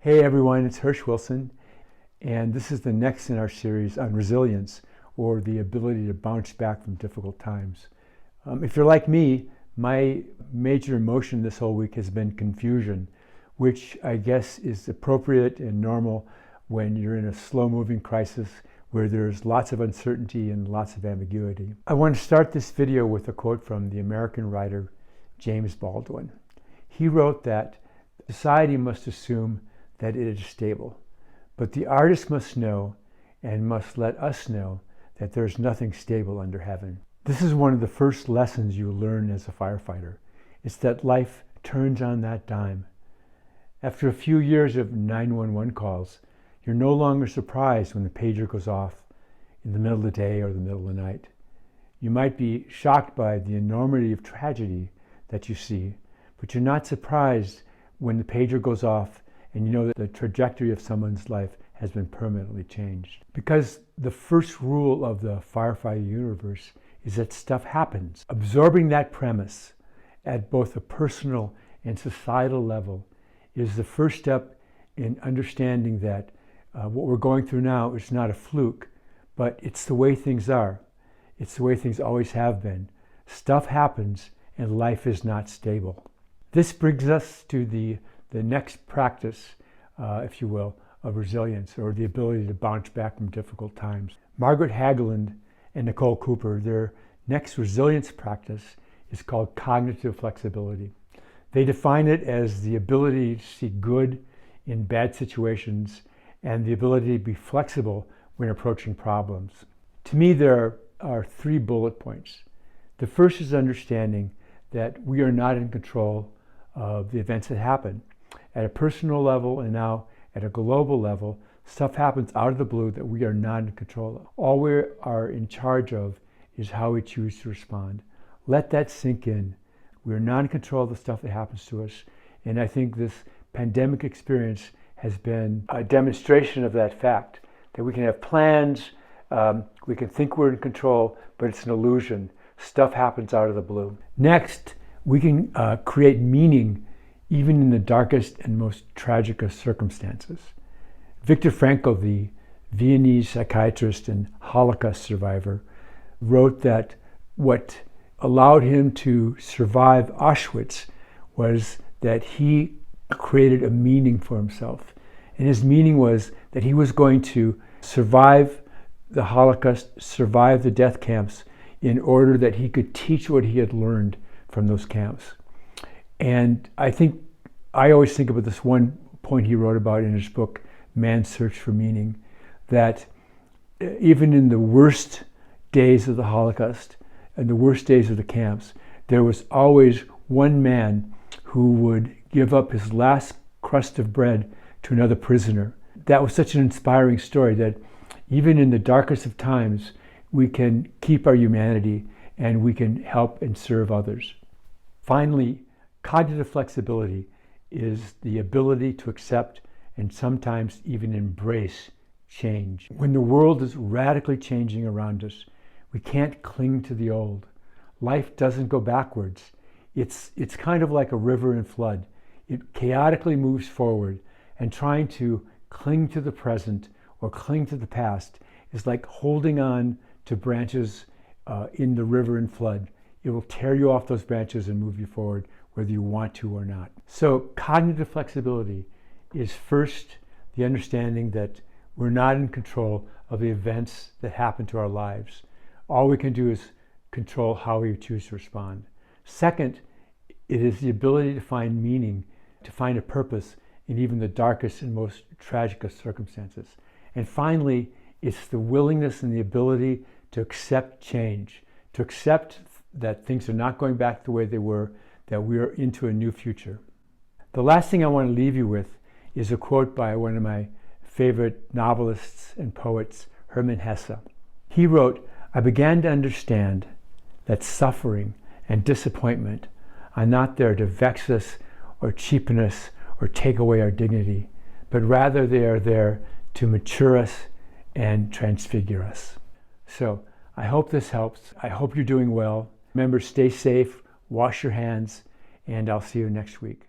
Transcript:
Hey everyone, it's Hirsch Wilson, and this is the next in our series on resilience, or the ability to bounce back from difficult times. If you're like me, my major emotion this whole week has been confusion, which I guess is appropriate and normal when you're in a slow-moving crisis where there's lots of uncertainty and lots of ambiguity. I want to start this video with a quote from the American writer James Baldwin. He wrote that society must assume that it is stable, but the artist must know and must let us know that there's nothing stable under heaven. This is one of the first lessons you learn as a firefighter. It's that life turns on that dime. After a few years of 911 calls, you're no longer surprised when the pager goes off in the middle of the day or the middle of the night. You might be shocked by the enormity of tragedy that you see, but you're not surprised when the pager goes off and you know that the trajectory of someone's life has been permanently changed. Because the first rule of the firefighter universe is that stuff happens. Absorbing that premise at both a personal and societal level is the first step in understanding that what we're going through now is not a fluke, but it's the way things are. It's the way things always have been. Stuff happens and life is not stable. This brings us to the next practice, if you will, of resilience, or the ability to bounce back from difficult times. Margaret Hageland and Nicole Cooper, their next resilience practice is called cognitive flexibility. They define it as the ability to see good in bad situations and the ability to be flexible when approaching problems. To me, there are 3 bullet points. The first is understanding that we are not in control of the events that happen. At a personal level and now at a global level, stuff happens out of the blue that we are not in control of. All we are in charge of is how we choose to respond. Let that sink in. We are not in control of the stuff that happens to us. And I think this pandemic experience has been a demonstration of that fact, that we can have plans, we can think we're in control, but it's an illusion. Stuff happens out of the blue. Next, we can create meaning even in the darkest and most tragic of circumstances. Viktor Frankl, the Viennese psychiatrist and Holocaust survivor, wrote that what allowed him to survive Auschwitz was that he created a meaning for himself. And his meaning was that he was going to survive the Holocaust, survive the death camps, in order that he could teach what he had learned from those camps. And I always think about this one point he wrote about in his book, Man's Search for Meaning, that even in the worst days of the Holocaust and the worst days of the camps, there was always one man who would give up his last crust of bread to another prisoner. That was such an inspiring story that even in the darkest of times, we can keep our humanity and we can help and serve others. Finally, cognitive flexibility is the ability to accept and sometimes even embrace change. When the world is radically changing around us, we can't cling to the old. Life doesn't go backwards. It's kind of like a river in flood. It chaotically moves forward, and trying to cling to the present or cling to the past is like holding on to branches in the river in flood. It will tear you off those branches and move you forward whether you want to or not. So cognitive flexibility is first the understanding that we're not in control of the events that happen to our lives. All we can do is control how we choose to respond. Second, it is the ability to find meaning, to find a purpose in even the darkest and most tragic of circumstances. And finally, it's the willingness and the ability to accept change, to accept that things are not going back the way they were, that we are into a new future. The last thing I want to leave you with is a quote by one of my favorite novelists and poets, Hermann Hesse. He wrote, "I began to understand that suffering and disappointment are not there to vex us or cheapen us or take away our dignity, but rather they are there to mature us and transfigure us." So I hope this helps. I hope you're doing well. Remember, stay safe, wash your hands, and I'll see you next week.